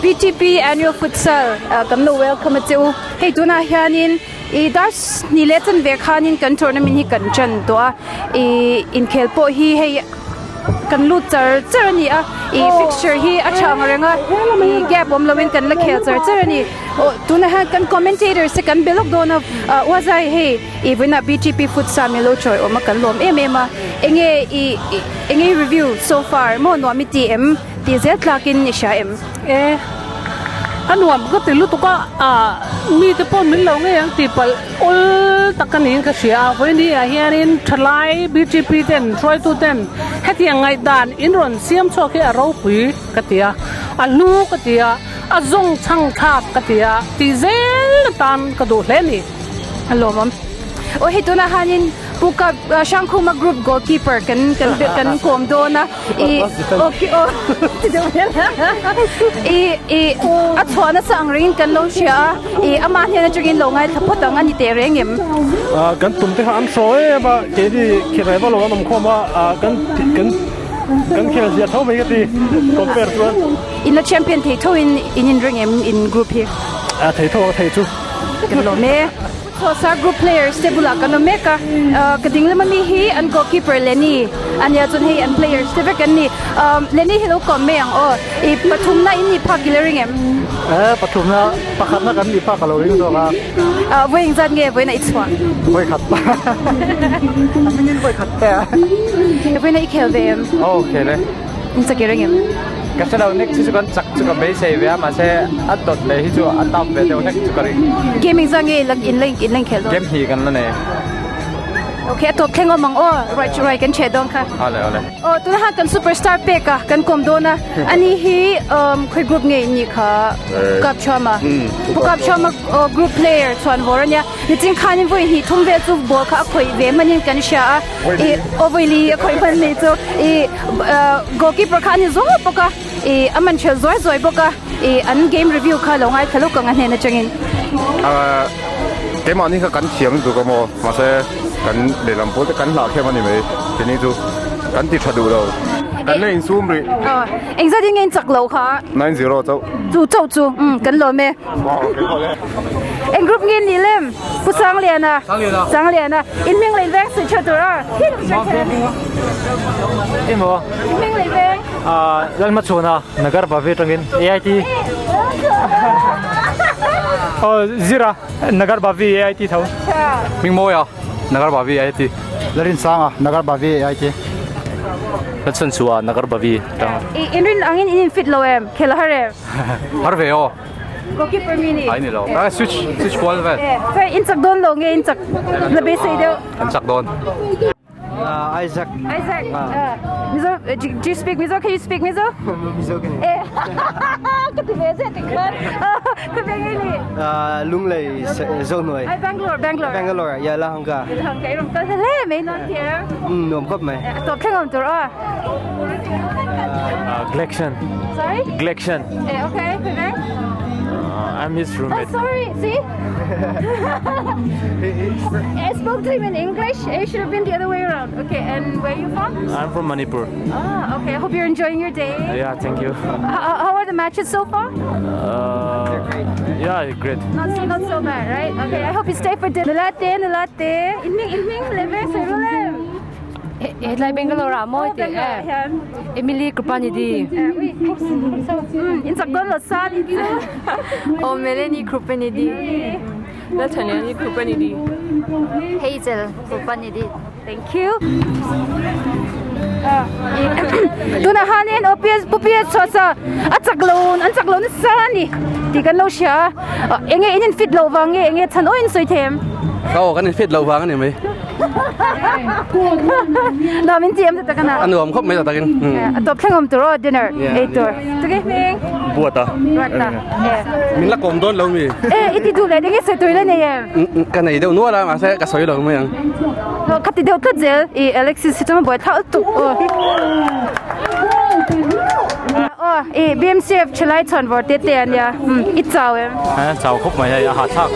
BTP annual futsal kan lo welcome chu hei tuna hianin I das ni letan ve khanin kan tournament hi kan chan to I in khelpo hi hei kan lu char ni a I fixture hi a chang renga I gap om lawin kan la khel char ni tuna ha kan commentator se kan belok dona wazai hei even a BTP futsal melo choi om kan lom em enge review so far mo no mi tm ti z lakin ni sha em anh nuam có tiền lúc có mi tới pon mình lâu nghe anh thì phải ol takkan in cái gì với đi hiện in thlai BTP ten try to ten hết yang ngày đàn in ron xiêm cho cái rau pui cái tia nu cái tia zong chang thap cái tia thì zel tan cái đồ lên đi hello mom hei tuna hanin puka Shangkhuma group goalkeeper kan kom dona I athona sang ring kan lo sia I aman hena chugin lo ngai thapotang ani te rengem kan tumte han soe ba ke di khire ba lo nam khoma kan khel sia tho mai ti compare to in the champion the to in rengem in group here thei chu kan lo me so sa group players tebula kan meka kading lama mi hi an goalkeeper Lenny ania chun hi an players tebe kan ni Lenny hello kom me ang I pathum na in ni phagilering em pathum na pakhat na kan ni pa kaloring do ka weng zan nge boina ichwa voi khat pa aminin voi khat ta boina ikhel vem okay le in sakering em cái sau next chú con chắc chú con bé xe về mà xe ăn tốt để hi chú ăn tạm về đâu next chú con gaming zang nge lag in link khel game hi kan này okay to khengo mang right kan che dong kha ale tu ha kan superstar pe ka kan kom dona ani hi khoi group nge ni kha kap chama group player chuan vorania ni ching khanin voi hi thumbe chu bol kha khoi ve manin kan sha overly khoi ban ni chu goalkeeper khan ni zo poka aman chel zoi poka an game review kha longai khalo ka ngane na changin cái món này kan chiếm được cái mò mà sẽ kan để làm bố kan là cái món này mấy cái này chú kan thì thật đủ đâu kan này zoom rồi anh ra đi nghe chắc lâu kha 90 cháu chú kan lo me anh group nghe ni lem pu sang liền à in mình lên vang sự cho tôi à em mo mình lên vang lan ma chona nagar ba ve tangin AIT zira nagar ba ve AIT thau mình mua à nagar bavi AIT larin sanga nagar ba ve AIT Let's sua nagar bavi in angin in fit lo em khela hare har ve o goalkeeper mini ai ni lo switch ball ve phải in chắc don lo nghe in chắc là bê xây đâu anh chắc don Isaac Mizo do you speak Mizo can you speak Mizo Mizogen cái gì vậy thế cái gì này lung lei zone noi Bangalore ya la hanga thằng cái rồng cái lẽ mấy nói thiệt nom khop mai to khen ông tôi à Glection sorry okay I'm his roommate sorry see I spoke to him in English it should have been the other way around okay and where are you from I'm from Manipur okay I hope you're enjoying your day yeah thank you how are the matches so far yeah great not so bad right okay I hope you stay for dinner latte in Ming leve sai rolem Headline Bangalore moi te Emily Krupani di in sakon lo san o Melanie Krupani di Nathaniel Krupani di Hazel Krupani di thank you tuna hanin opias chosa anchaklon sani tikan lo sha enge in fit lo wange enge chan oin soi them kau kan fit lâu vàng này mấy na min tiam ta kana anh ôm khóc mấy giờ ta kinh to plengom to dinner later to ge ming buat ta mình là cùng đón lâu mi iti du le denge se to le ne em cái này đâu nuốt ra mà sẽ cả soi lâu mấy anh khati deu ka zel Alexis sitam boy thal tu BMCF chlai chon vor te te ania it chaw em chào khúc mày ya hat thak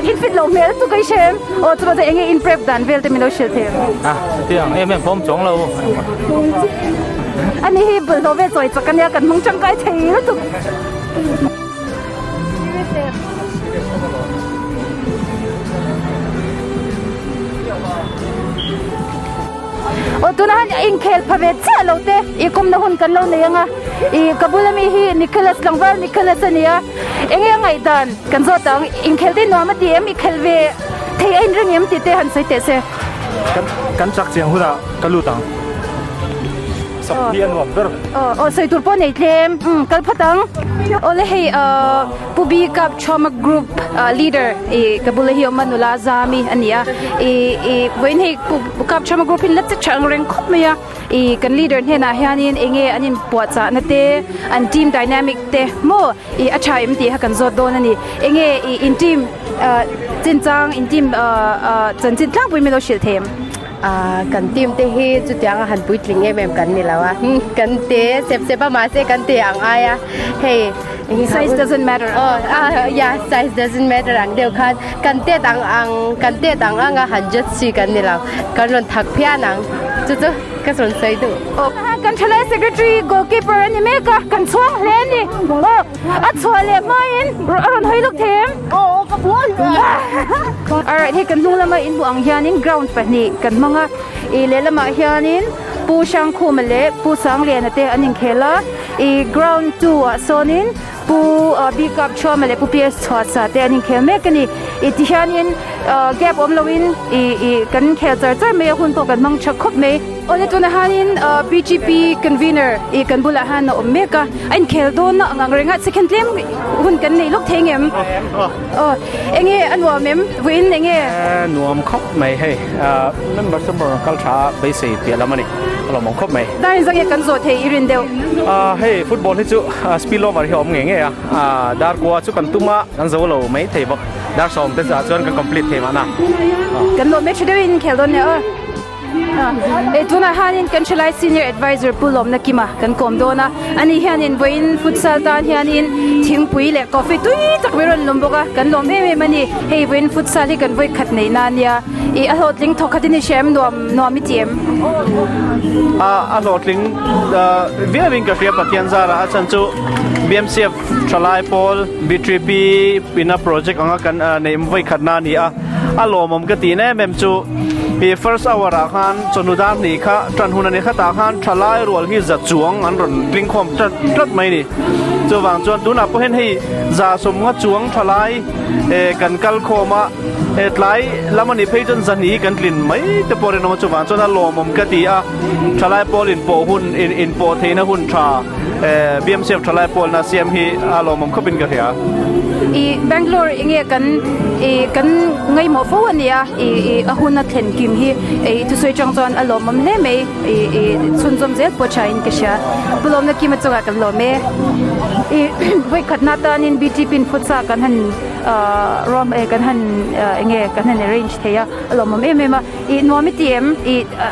in fit lo mel tu kai shem tu ba enge in prep dan vel te milo shel the tiang em pom chong lo ani hi bul lo ve choi chakania kan mong chang kai thei tu o tunahan in khel phavet cha lote I kom na hun kan lo ne nga I kabulami hi Nicholas Langwal Nicholas ania enge ngai dan kan zo tang in khel din no ma ti em I khel ve thei ein ring em ti te han sai te se kan chak chiang hura kalu tang sap hian wa ber o sai tur po nei thlem kal phatang ole hei pubi kap trauma group leader E kabulahi manula zami ania E when hei kap trauma group in lat chang reng khop me ya E kan leader hena hianin enge anin puacha na te an team dynamic te mo E acha em ti ha kan zot don ani enge in team chin chang in team chan chin tlang pui me lo shil them kan team te hi chu tiang han pui tling em kan ni lawa kan te sep ma se kan te ang aya hey size doesn't matter yeah size doesn't matter ang deu khan kan te tang anga han jet si kan ni law kan ron thak phia nang chu ka son sai du kan chalai secretary goalkeeper ani me ka kan chuang hle ni a chole main ron hoi luk them ka buai alright he kan lama in bu ang hianin ground pa ni kan manga E lelama hianin pu sang khumale pu sang le na te anin khela E ground 2 sonin pu big up chomale pu ps chwa te anin khel me kani E ti hianin gap om lowin E kan khel char me hun to kan mang chak khop me ole to na hanin BGP convener E kan bula han na omeka ain khel don na angang renga second lem hun kan nei lok thengem enge anwa mem win enge nuam khop mai hey member summer culture base pialamani lo mong khop mai dai zang ye kan zo the irin deu hey football hi chu spill over hi om nge dar kwa chu kan tuma kan zo lo mai thei bak dar som te za chuan ka complete thei mana kan lo match dewin khel don ne tuna hanin kan chalai senior advisor pulom na kima kan kom dona ani hianin boin futsal tan hianin thingpui le coffee tui takwiron lomboga kan lom me mani hei boin futsal hi kan voi khat nei na nia I a hotling thokhatini shem nom tiem a hotling viawing ka ria pathian zara a chan chu BMCF chalai pol B3P pina project anga kan nei voi khatna ni a lomom ka ti ne mem chu first hour khan chonudan ni kha tran hunani kha ta khan thalai rol hi za chuang an ron ring khom trat mai ni chuwang chuan tuna po hen hi za som nga chuang thalai kan kal khoma tlai lamani pheijon zani kan tlin mai te pore no chuwang chuan a lomom ka ti a thalai polin po hun in po theina hun tha BMCF thalai pol na CM hi a lomom khopin ka hia I Bangalore inge kan ngai mo fo ania a hun na thlen kim hi tu soi chang chon alom mam le me chun zom zel po chain ka sha bulom na kim chunga kan lo me voi khatna ta nin BT pin futsa kan han rom kan han inge kan han arrange theya alom mam me ma nomi tiem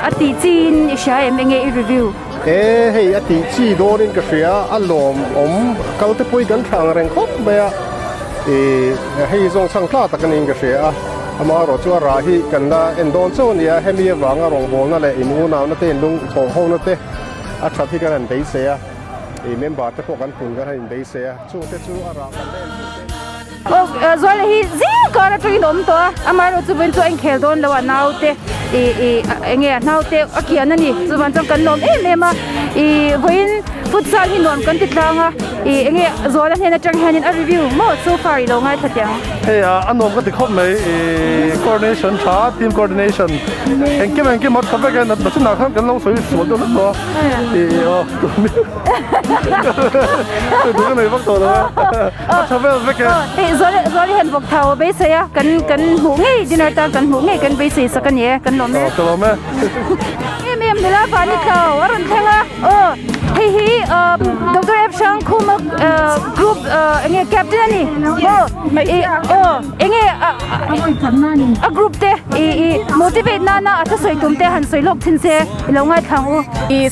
ati chin sha em inge review hey ati chi dorin ka ria alom kalte poi kan thang reng khop ba hei zong sang tla takan in ka ria ama ro chu ra hi kan da endon chu nia hemi wanga rong bol na le imu na na te lung thong ho na te a tha thi kan dei se member te ko kan pun kan dei se chu te chu ara kan len zole hi zi kara tu nom to amaro chu ben chu an khel don lawa naute enge naute akian ani chu ban chang kan nom mema voin futsal hi nom kan titlanga enge zola hena chang hanin a review mo so far lo ngai thatyang hey anom ka tikhop mai coordination tha team coordination enke mot khabe kan na chuna khan kan lo soi so do no do nei bak to da chavel veke zoli hen bok thau be se ya kan hu ngai dinner ta kan hu ngai kan be se sakan ye kan lo me to lo me em nila pa ni thau aron thenga hi Dr. F Shang khuma group enge captain ani enge a group te motivate na ata soi tum te han soi lok thin se longai thangu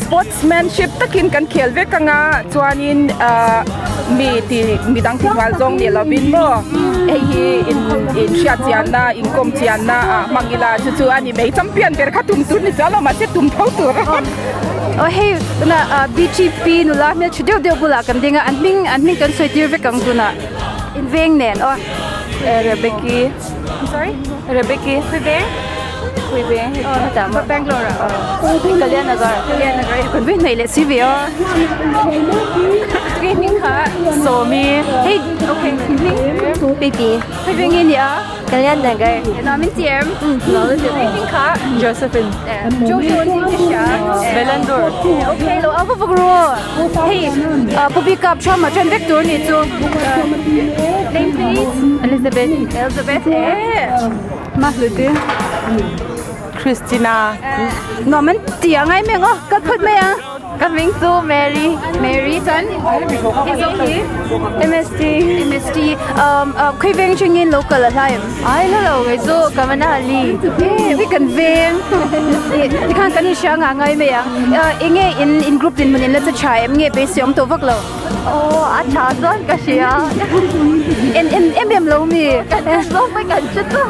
sportsmanship takin kan khel ve kanga chuanin mi dang thingwal zong ni lovin mo hi in sha chianna in kom chianna mangila chu ani mei champion ber khatum tur ni chalo ma se tum thau tur hey na BGP nula mel chudio deu bula kan dinga anming kan soitir ve kang tuna inveng nen Rebecca. I'm sorry Rebecca. Kuibeng tama Bangalore Kalyan Nagar kun bin nei le CV training ha So me. hey okay baby Kuibeng in ya Kalyan Nagar namin TM lo training ha Josephine. Jojo ni siya Belandor. okay lo apa pagro hey public up chama chan vector ni tu name please Elizabeth Mahlute Christina. Norman tiang ai meng kat phut me Coming to Mary Tan is okay MST khoi veng chingin local time ai lo ngai zo kamana ali we can veng di khan kan sha nga ngai me inge in group din mun la cha chai em nge be siom to vak lo oh acha zon ka sia em lo mi zo mai kan chu tu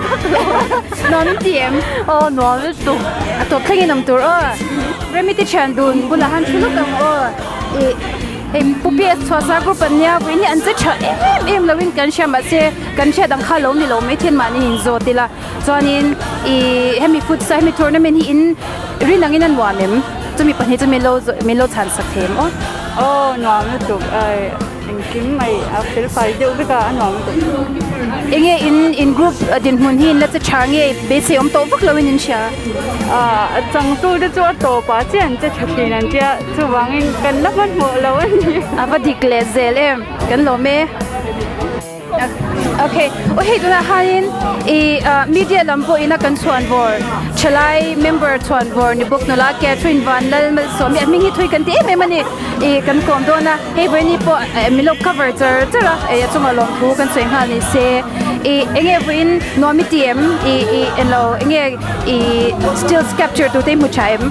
non tiem oh no le tu to khingi nam tur remiti chan dun bula han chulu kam pupi swasa group anya wini an cha cha em lawin kan sha ma se kan sha dang kha lo ni lo me then mani hin zo tila chonin hemi food sa hemi tournament hi in rinangin an wanem chumi pani chumi lo chan sak them Oh, no, I'm not too. Kim may after 5 days ka ano to. Inge in group din mun hin la cha change be se om to vak lawin in sha Chang tu de chu to pa chen che chakin an tia chu wangin kan la man mo lawan ni. ava declare zelem kan lo me okay hey tuna hanin media lampo ina kan chuan vor chalai member chuan vor ni bok nola Catherine Van Lal mal so mi hi thui kan ti me mani kan kom dona hey bani po milo cover chara ya chunga long thu kan cheng hal ni se enge win nomitiem elo enge still capture to te mu chaim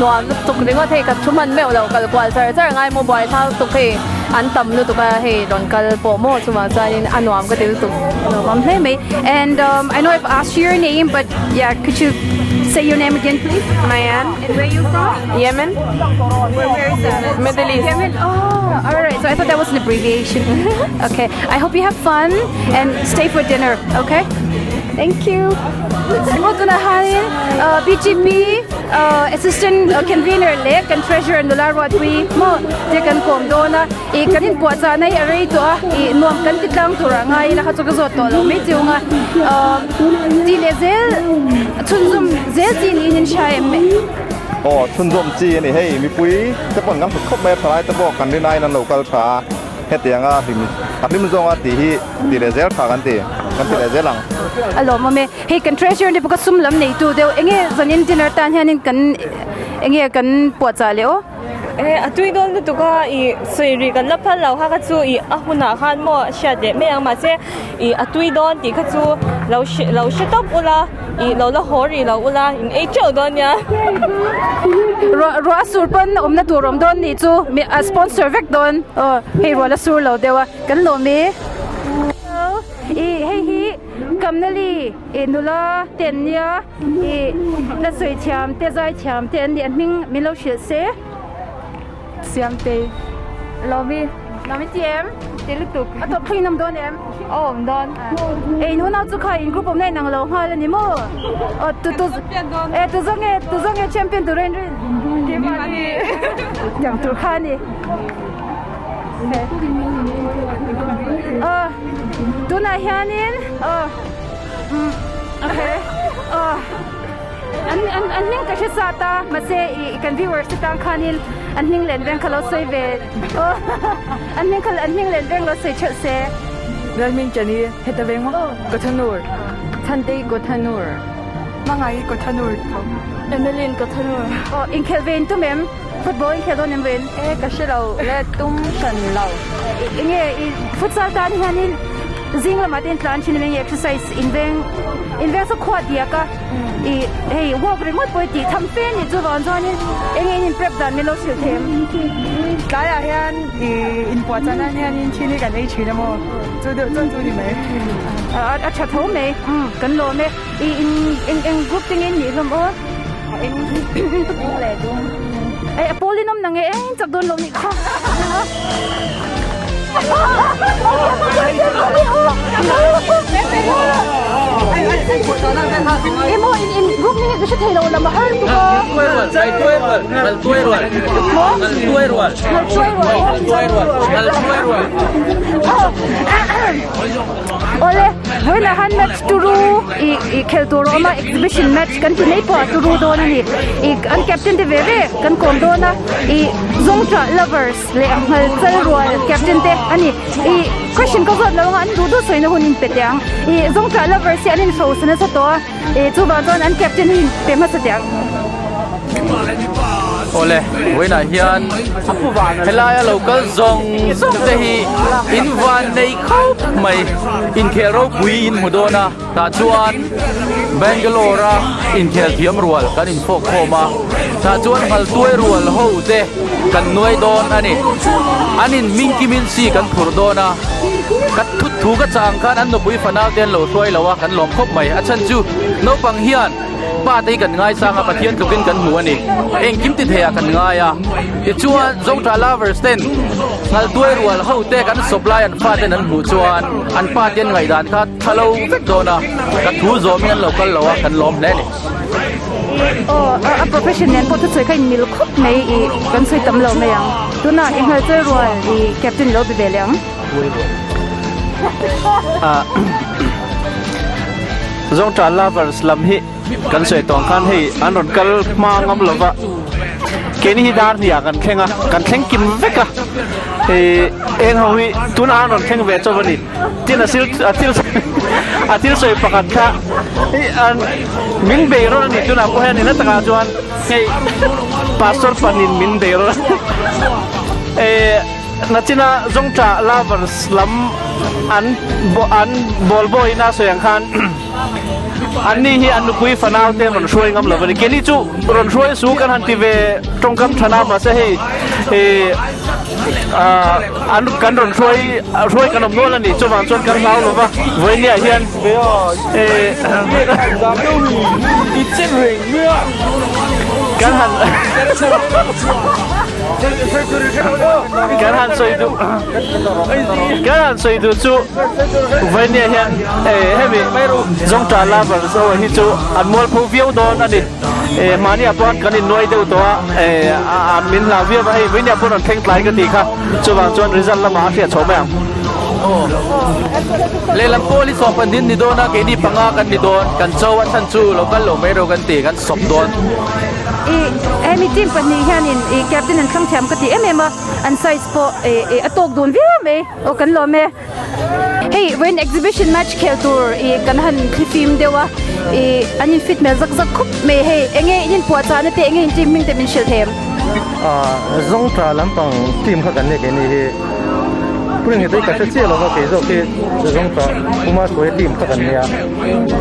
no tu ringo thei ka thuman me lo kal kwal char ngai mobile tha tu ke an tam nu tu ka he don kal po mo chuma chain anwam ka tel tu I'm me and I know I've asked you your name but yeah could you say your name again please Mayan. and where you from Yemen. where is that Middle East. Yemen oh all right so I thought that was an abbreviation okay I hope you have fun and stay for dinner okay thank you Mo tuna hanin BGP assistant convener le kan treasurer nular wat we mo de kan kom dona kanin po cha nai array to nom kan titlang tura ngai la kha chu zo to lo me chiunga ti le zel chunzum zel tin in shai me oh chun dom chi ni hei mi pui te pon ngam khop me phai te bo kan ri nai nan local tha he tianga rim zonga ti hi ti le zel tha kan ti zelang alo mame hey kan treasurer ni buka sum lam nei tu deu enge zanin dinner tan hanin kan enge kan po cha le o atui don tu ka I soiri kan lapal law ha ka chu I ahuna khan mo sha de me ang ma che I atui don ti kha chu law shitop ula I law la hori law ula in e cho don ya ro surpan omna turom don ni chu me sponsor vek don hey ro la sur lo dewa kan lo me hey hi kamnali nula tenya la soi cham te zai cham te ni ming milo shil se Siam te. lomi nami tiem Tilutuk. atop khinam don em Oh, don. nu na chu kha in group om nai nang lo ha la ni mo tu zong e champion tu ren ren Kimani. yang tu kha ni tu na hianin okay an ning ka sata mase kan viewers ta khanin an ning len veng khalo soi ve an ning len veng lo soi chat se Dalmin chani heta beng mo. Gothanur. Sunday Gothanur Mangai Gothanur. Emeline Gothanur in kelvin tu mem football in kelon em ven ka shilo le tum shan law inge futsal tan hanin zing la matin plan chin meng exercise in veng so khwa dia ka hey walk remote poi ti tham pen ni chu wan zon enge in prep dan me lo sil them Kaya hian in Puachana hian in chini kan ei china mo. Chu ni mai. a cha tho me kan lo me in group ting in ni lom o in tu le du ai polinum nang e chak don lo ni kha emo in group ni ga thei lo la ma har tu ole hoi la han match turu I khel tur oma exhibition match kan ti nei po turu don ani I an captain de veve kan kom dona I zongtra lovers le angal chal rual captain te ani I question ko zot lo an du du soina hunin petyang I zongtra lovers si anin so sana sa to chu ba don an captain hin pe ma sa tyang ole weina hian helaya local zong te hi in van nei khau mai in khero pui in mudona ta chuan Bangalore in khel thiam rual kan in phok khoma ta chuan hal tuai rual ho te kan noi don ani anin mingki min si kan phur dona kat thut thu ka chang khan an no pui fanal ten lo hloi lawa kan lom khop mai achan chu no pang hian pa te kan ngai sanga pathian tukin kan mu ani eng kim ti thea kan ngai a ti chuan zong tra lovers ten ngal tuai rual ho te kan supply an fa ten an mu chuan an pa ten ngai dan kha thalo vek dona ka thu zo mi an local lawa kan lom le ni a professional po tu choi kai mil khop mai I kan soi tam lo mai ang tuna I ngal choi rual I captain lo be beliang zong tra lovers lam hi kan soi tong khan hi an ron kal ma ngam lova keni hi dar nia kan khenga kan kheng kim veka eng howi tuna an ron kheng ve chawani tin atil soi pakan kha an min be ro ni tuna ko hen na taka chuan hei pastor panin min be ro nachina zongtra lovers lam an bol boy na soyang khan anni hi an pui fanau te ron shoi ngam lovani keni chu ron shoi su kan han ti ve tongkam thana ma se he an kan ron shoi kan om nol ani chuwan chon kan lau lova voinia hian ichen ring mia kan han kan soi du chu voinia hian heavy zong tra lovers so hi chu an mol phu viu don ani mani apon kan in noi deu to a min la viu ba hi voinia pon an theng tlai ka ti kha chuwang chuan result lama a thia chomang lelam police open din ni dona ke ni panga kan ni don kan chawa than chu local lo mai ro kan ti kan sop don emi team pani hianin captain an thang thiam ka ti emema an size po atok don vi me o kan lo me hey when exhibition match khel tur kan han film dewa anin fit me zak zak khup me hey enge in po cha na te enge in team ming te min shil them zong tra lampang team kha kan ne ke ni he puring he ka che lo ke zo ke zong tra kuma so he team kha kan ne ya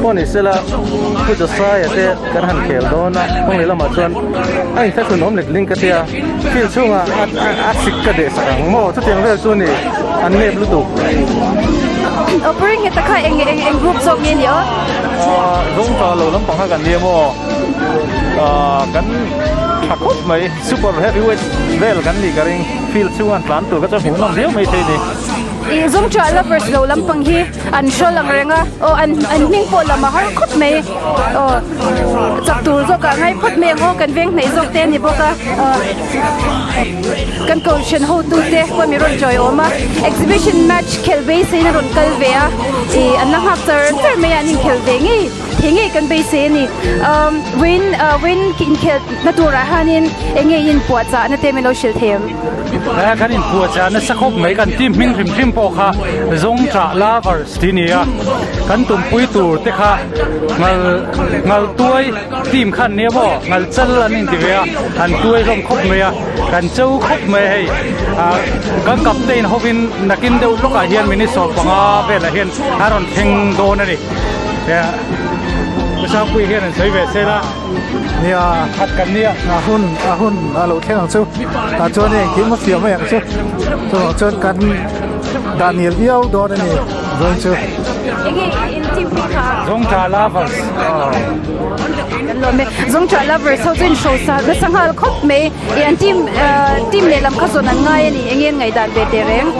poni sela pu jo sa ya te kan han khel do na pong le lama chuan ai ta kun om le link ka te ya feel chunga a sik ka de sarang mo chu tiang ve chu ni an ne blu tu opering eta kha eng group song ni yo zong tra lo lampang kha kan ne mo kan thakut mai super heavyweight vel kan ni karing feel chuan plan tu ka cha hu nom deu mai the ni zong tra lovers lo lampang hi an show lang renga an ning po lama har khut me chak tur zo ka ngai phut me ngo kan veng nei zok te ni boka kan ko shen ho tu te ko mi ron joy oma exhibition match khel be se na ron kal ve a an lang hak ter me anin khel ve ngi thingi kan be se ni win kin khel natura hanin enge in po cha na te me lo shil them kan in po cha na sakhop mai kan team min rim po kha zong tra lovers tinia kan tum pui tur te kha ngal tuai team khan ne bo ngal chal anin ti ve an tuai rom khop me ya kan chau khop me hei kan captain hovin nakin deu loka hian miniso panga ve la hian aron theng do na ni ya sa pui hian an sei ve se la nia hat kan nia ahun alo theng chu ta chuan e kim ma fiam mai chu chon kan Daniel Yao do ni zong chu in TV ka zong cha lovers kan lo me zong cha lovers so jin show sa na sanghal khop me yan team le lam kha zon an ngai ni engen ngai dan be te reng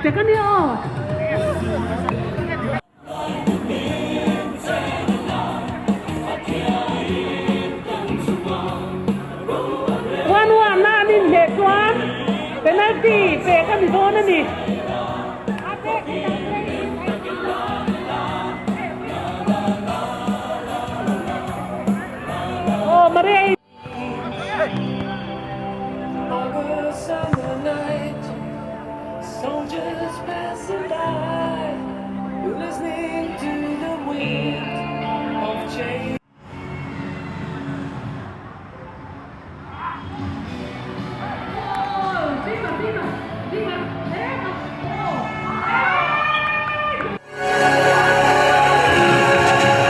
这个呢？วันหน้านี่เด็กวันเป็นไงตีเปกันอยู่โดนนั่นนี่โอ้มาเรีย Soldiers passing by, listening to the wind of change.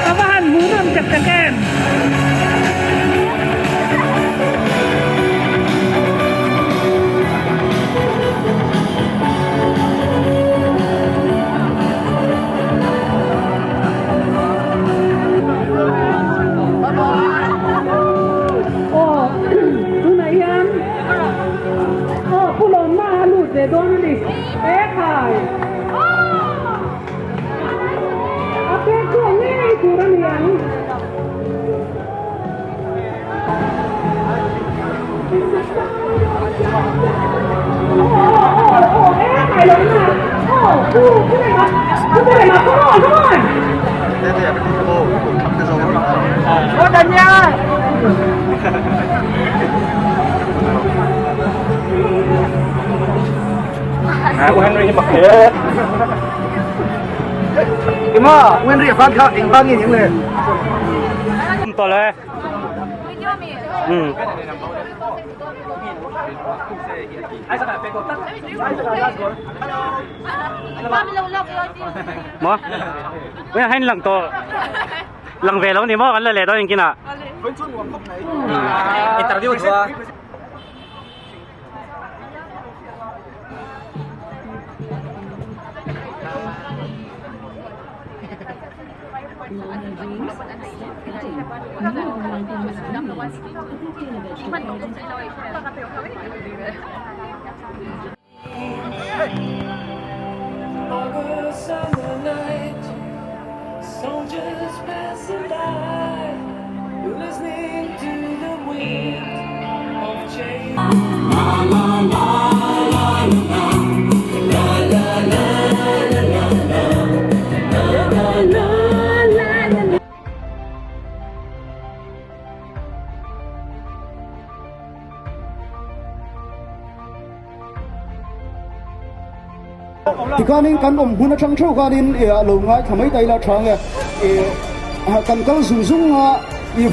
Kabahan muna ang katakan. Để đón nó đi, bé khai. Bé cửa nghe chủ ra miệng. Bé khai lớn mà. Cái này mà come on. Thế thì phải đi cô, thăm cái dấu đó. Ô Trần nha. của Henry mặc hết cái mà Henry phát khác anh bao nhiêu những này to lên mà bây giờ hay lần to lần về lâu thì mà ăn lại đó anh kia nè interview chưa August summer night, soldiers passing by, listening to the wind of change. La la la la la la la la la la la la la la. thì con nên cán muốn trăng trâu con nên lâu ngay thằng mấy tay là trăng cần có dùng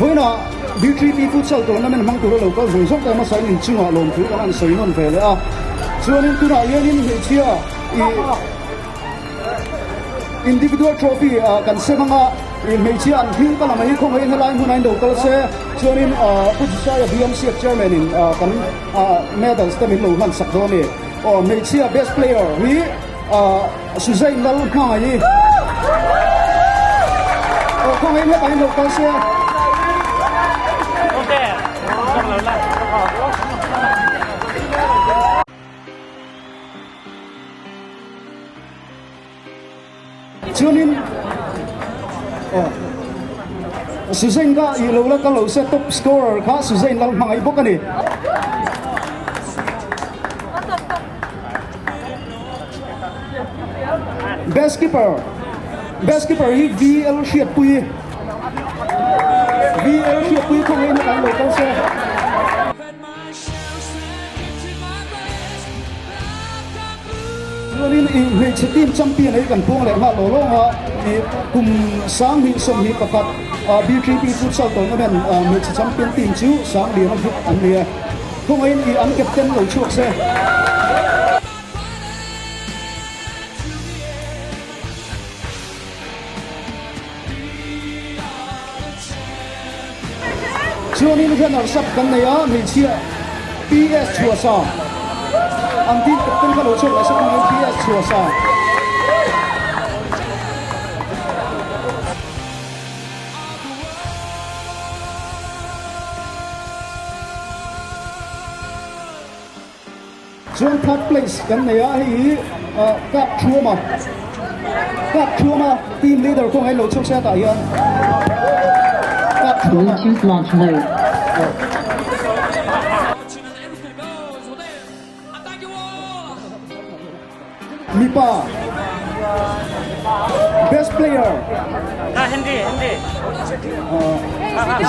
với nó BTP futsal tổ nó mình mang tụi lâu có dùng cái mà sai mình chưa họ lồng thứ các bạn sấy non về nữa cho nên tụi nó yên hệ chia individual trophy cần xem mà mấy chia ăn thì các làm mấy không hay là hôm nay đầu câu xe cho nên futsal BMC chairman in cần medals thì mình lâu hơn sắp đó này mấy chia best player vì Suzanne lâu mà gì không hay là đầu câu xe cho nên Suzanne ka lâu là kalau set top scorer ka Suzanne lang mga ibo kani best keeper hi VL Shiat Pui không ai nak lâu câu xe cho nên người chơi team champion ấy cần buông lại mà lỗ họ thì cùng sáng hình sông hi cặp BTP futsal tổ nó bên người chơi champion team chứ sáng liền nó anh liền không ai thì anh captain đầu chuột xe cho nên cái nào sắp gần này á người chia PS chùa sao anh tin captain cái đầu chuột là sắp đến PS chùa sao John third place kan này hi các chua mà team leader không ai lộ chốc xe tại hiện Bluetooth launch mode. Mipa best player Hindi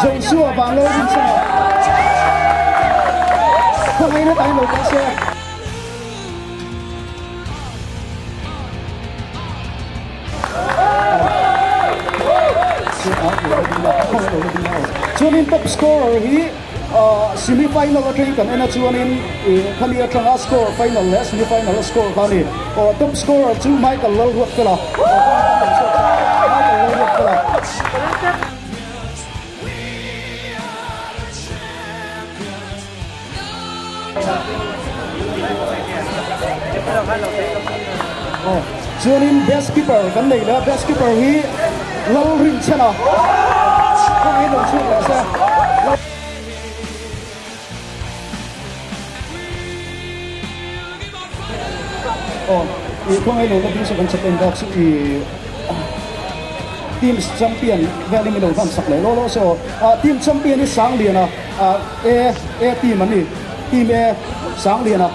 Joshua và lô din sa không ai nó tại lộ chốc xe cho nên top scorer hi semi final attain kan ena cho nên khali atang score final le semi final score kani top scorer chu Michael Lalhuat kala cho nên best keeper kan này là best keeper hi Lal Rin Chana không ai đồng chuyện là sao không ai đồng chuyện sẽเป็นก็คือทีมแชมเปี้ยนแวลิมิโนกันสักเลยโลโซทีมแชมเปี้ยนนี่สร้างเรียนนะทีมมันนี่ทีมสร้างเรียนนะ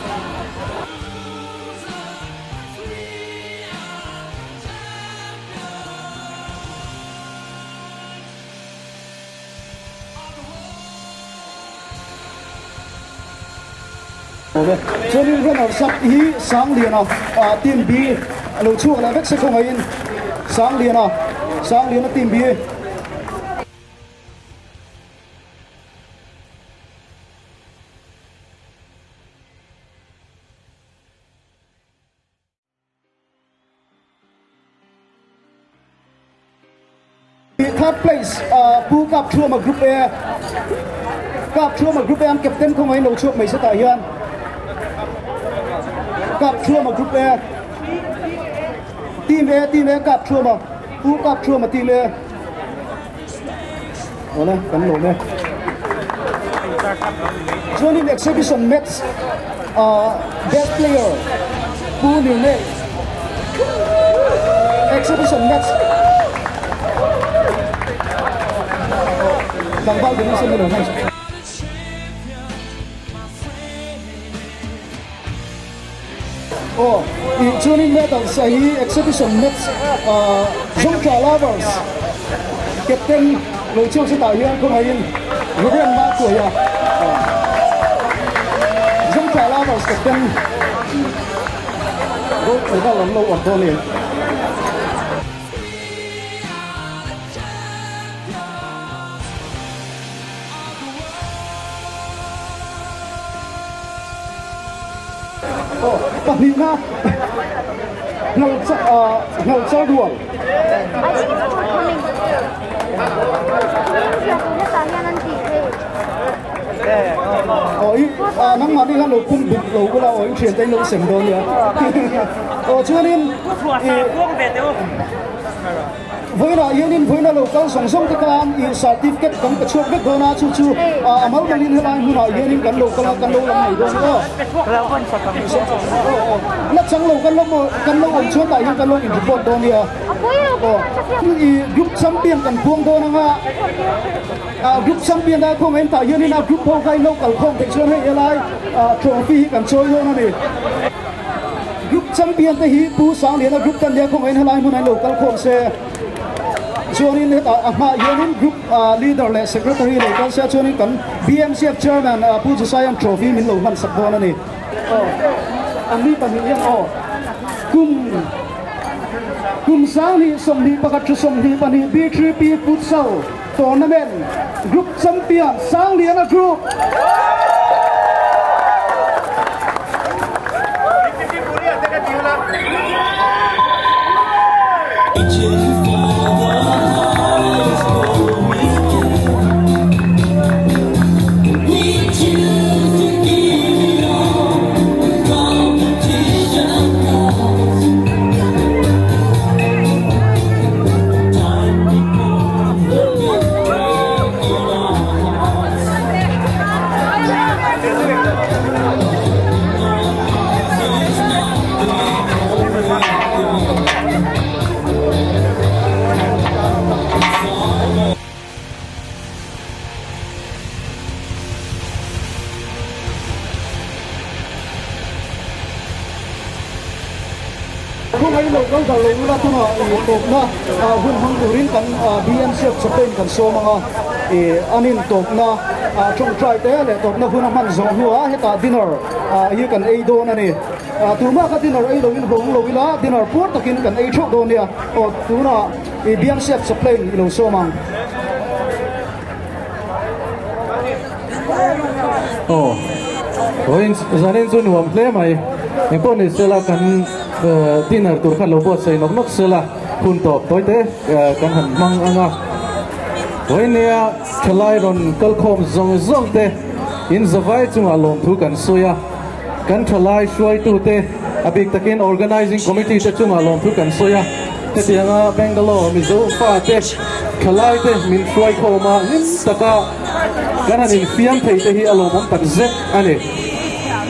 cho nên cái nào sắp ý sáng liền nào team B lối chuột là vết sẽ không ai sáng liền nào team B third place pu cup thua mà group A anh captain không ai lối chuột mấy sẽ tại hiện cặp thua mà group A team A cặp thua mà pu cặp thua mà team A đó này cắn lỗ này cho nên exhibition match best player pu nhiều này exhibition match bằng bao nhiêu năm sinh này cho nên medal sahi exhibition match Zongtra Lovers captain lối chiêu sẽ tạo hiện không ai Ruben Ma tuổi Zongtra Lovers captain rốt ở đó làm lâu ở đó liền Pak Nina ngel sa dual nang mati kan lo kum buk lo ko la oi chen tai lo sem don ya cho nên với là yêu nên với là lâu cao song song tất cả certificate cầm cái chuột biết đâu na chu chu amal cái liên hệ lại muốn nói yêu nên cần lâu cao cần lâu làm này đâu nữa lát chẳng lâu cần lâu ông chuột tại cần lâu in report đâu nè group champion cần buông đâu na group champion đã không em tại yêu nên là group bao cái lâu cần không thể chuột hay lại trophy cần chơi đâu nè group champion thì hi pu sang liền là group cần dia không em lại muốn nói lâu cần không sẽ Joining Union Group Leader le Secretary le kan sia joining kan BMCF Chairman Puju Sayang Trophy min lo han sak bona ni ami pa ni yan kum sang ni som ni pakat chu som ni pa ni B3P Futsal Tournament Group Champion Sang Liana Group không ai lâu lâu lâu là tôi nói tốt na hun hun turin kan BMCF Japan kan so mga anin tốt na trong try te le tốt na hun man zong hua heta dinner you can ai do na ni tu ma ka dinner ai lo in hong lo ila dinner port takin kan ai chok do nia o tu na BMCF Japan lo so mang Oin zanen zun wam ple mai empon ni sela kan dinner tur khan lo bo sei nok nok sela hun top toy te kan han mang anga oin nia khalai ron kal khom zong zong te in zawai chunga lom thu kan soya kan khalai shwai tu te abik takin organizing committee te chunga lom thu kan soya te tianga Bangalore mi zo fa te khalai te min shwai khoma nim taka kan hanin fiam thei te hi alom om tak zet ani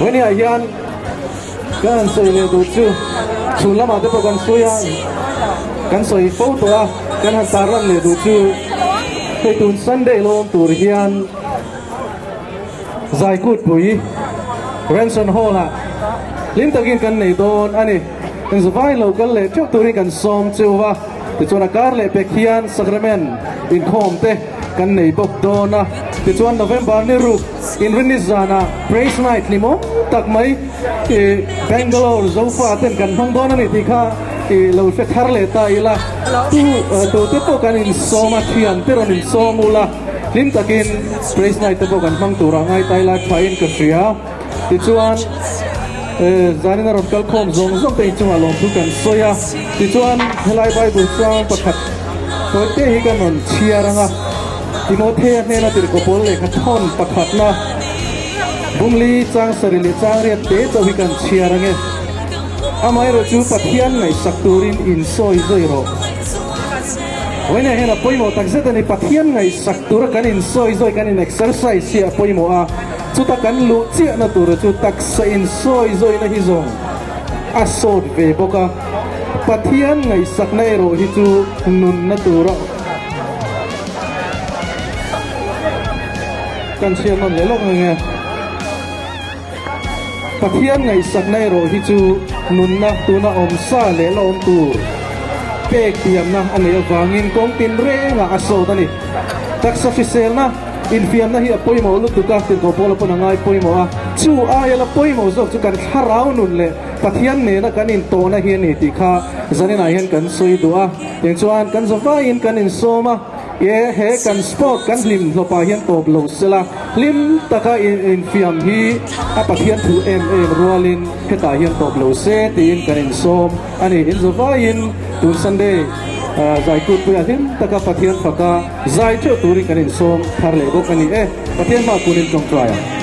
when ya yan kan soi le du chu chulama te kan soya kan soi photo a kan han taran le du chu pe tun Sunday lom tur hian zai kut pui Ranson Hall a lim takin kan nei don ani kan zawai local le chok turin kan som chuwa ti chona kar le pe khian Sacrament in khom te kan nei bok dona ti chuan November ni ru in Rinizana praise night ni mo tak mai Bangalore zofa ten kan hang dona ni ti kha lo fe thar le ta ila tu te to kan in soma thian te ron in somula lim takin praise night te kan hang tu rangai tai la thain ka ria ti chuan zanin ron kal khom zong zong te chunga lom thu kan soya ti chuan helai Bible sang pakhat to te hi kan on chiaranga Timothy ne na tir ko pol le khathon pakhat na bumli chang sarili chang ria te to hi kan chiarange amai ro chu pathian nai sakturin in soi zoi ro when I had a poimo takzet ani pathian ngai saktura kan in soi zoi kan in exercise sia poimo a chuta kan lu chia na tur chu tak sa in soi zoi na hi zong asod ve boka pathian ngai saknai ro hi chu nun na tura kan sia non le lok nge pathian ngai saknai ro hi chu nun na tu na om sa le lo om tu pek tiam na ani awangin kong tin re nga aso tani tak sa fisel na in fiam na hi apoi mo lu tu ka tin ko polo pon ngai poi mo a chu a yala poi mo zok chu kan tharau nun le pathian ne na kan in to na hian ni ti kha zanina hian kan soi dua yang chuan kan zawa in kan in soma ye he kan sport kan lim lo pa hian top lo sela lim taka in fiam hi a pathian thu em rolin heta hian top lo se tin kan in som ani in zawa in tu sunday zai kut puya lim taka pathian phaka zai chu turin kan in som thar le bok ani pathian ma kunin tong traya